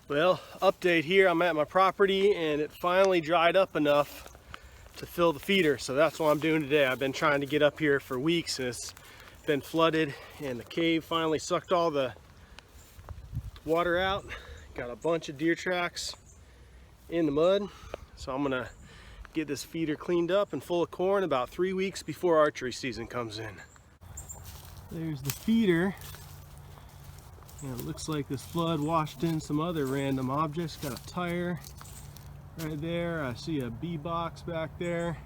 Well, update here, I'm at my property and it finally dried up enough to fill the feeder, so that's what I'm doing today. I've been trying to get up here for weeks and it's been flooded, and the cave finally sucked all the water out. Got a bunch of deer tracks in the mud, so I'm gonna get this feeder cleaned up and full of corn about 3 weeks before archery season comes in. There's the feeder. And it looks like this flood washed in some other random objects. Got a tire right there. I see a bee box back there.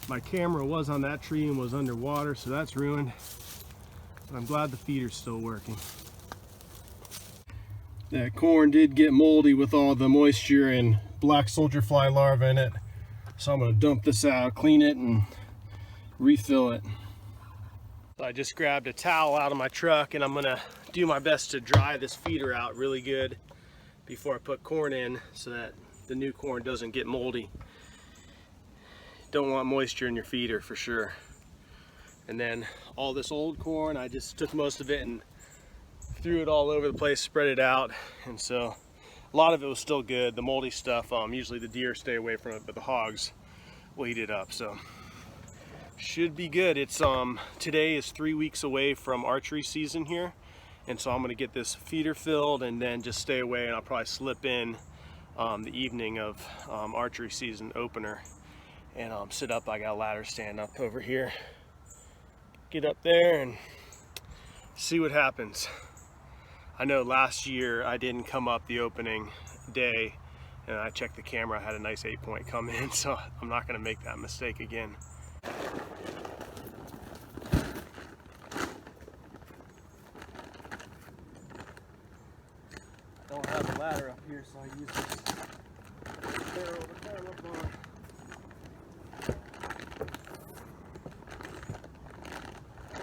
My camera was on that tree and was underwater, so that's ruined. But I'm glad the feeder's still working. That corn did get moldy with all the moisture and black soldier fly larvae in it. So I'm gonna dump this out, clean it, and refill it. So I just grabbed a towel out of my truck and I'm gonna do my best to dry this feeder out really good before I put corn in so that the new corn doesn't get moldy. Don't want moisture in your feeder for sure. And then all this old corn, I just took most of it and threw it all over the place, spread it out. And so a lot of it was still good. The moldy stuff, usually the deer stay away from it, but the hogs will eat it up. So should be good. It's today is 3 weeks away from archery season here. And so I'm gonna get this feeder filled and then just stay away, and I'll probably slip in the evening of archery season opener and sit up. I got a ladder stand up over here. Get up there and see what happens. I know last year I didn't come up the opening day and I checked the camera, I had a nice 8-point come in, so I'm not gonna make that mistake again. I don't have a ladder up here, so I use this barrel to climb up on.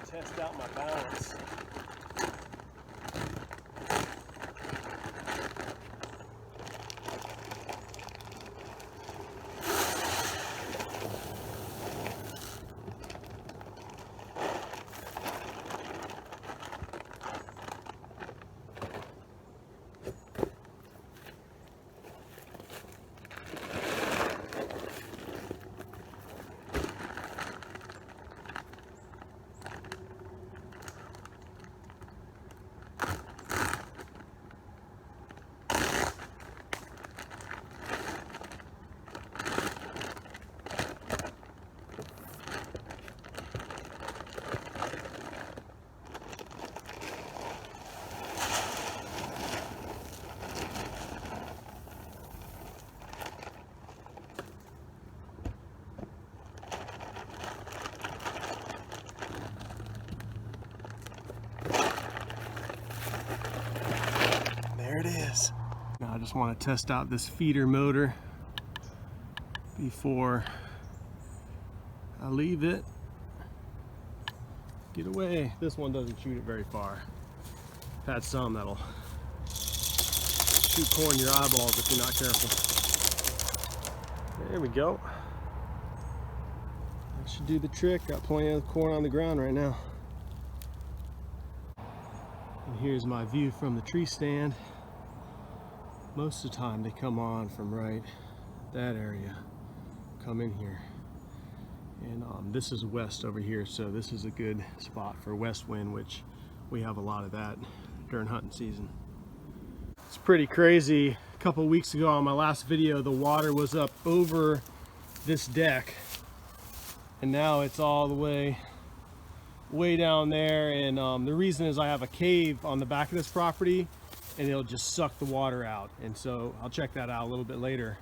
Test out my balance. There it is. Now I just want to test out this feeder motor before I leave it. Get away. This one doesn't shoot it very far. I've had some that'll shoot corn in your eyeballs if you're not careful. There we go. That should do the trick. Got plenty of corn on the ground right now. And here's my view from the tree stand. Most of the time they come on from right that area, come in here. And this is west over here, so this is a good spot for west wind, which we have a lot of that during hunting season. It's pretty crazy. A couple weeks ago on my last video, the water was up over this deck, and now it's all the way down there. And the reason is I have a cave on the back of this property and it'll just suck the water out, and so I'll check that out a little bit later.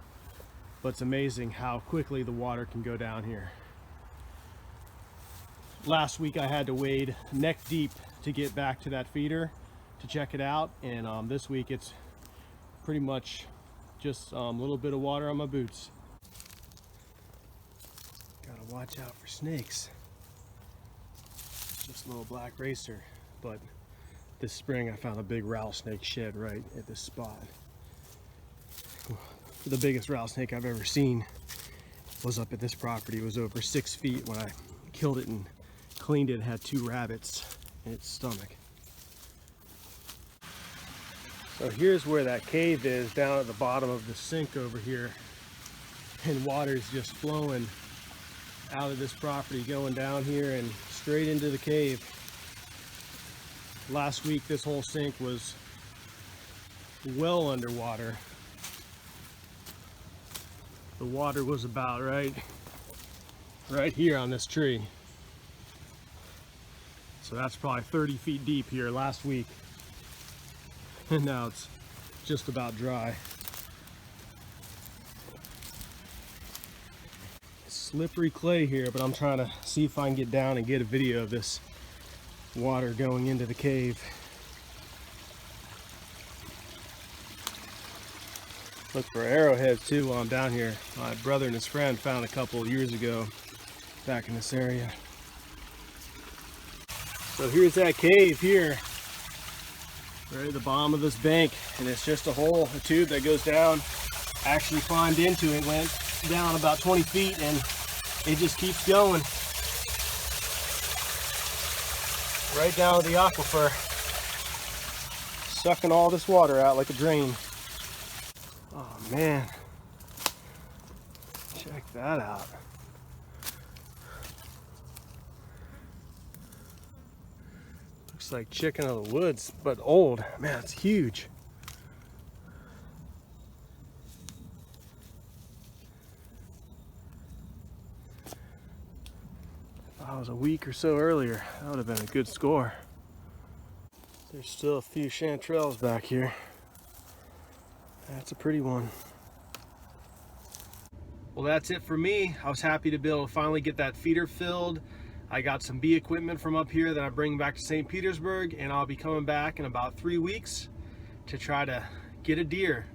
But it's amazing how quickly the water can go down here. Last week I had to wade neck deep to get back to that feeder to check it out, and this week it's pretty much just a little bit of water on my boots. Gotta watch out for snakes. It's just a little black racer, but this spring I found a big rattlesnake shed right at this spot. The biggest rattlesnake I've ever seen was up at this property. It was over 6 feet. When I killed it and cleaned it, it had 2 rabbits in its stomach. So here's where that cave is, down at the bottom of the sink over here. And water's just flowing out of this property, going down here and straight into the cave. Last week this whole sink was well underwater. The water was about right here on this tree. So that's probably 30 feet deep here last week. And now it's just about dry. Slippery clay here, but I'm trying to see if I can get down and get a video of this water going into the cave. Look for arrowheads too while I'm down here. My brother and his friend found a couple years ago back in this area. So here's that cave here, right at the bottom of this bank, and it's just a hole, a tube that goes down. Actually climbed into it, went down about 20 feet, and it just keeps going right down to the aquifer, sucking all this water out like a drain. Oh man, check that out. Looks like chicken of the woods, but old. Man, it's huge. If I was a week or so earlier, that would have been a good score. There's still a few chanterelles back here. That's a pretty one. Well, that's it for me. I was happy to be able to finally get that feeder filled. I got some bee equipment from up here that I bring back to St. Petersburg, and I'll be coming back in about 3 weeks to try to get a deer.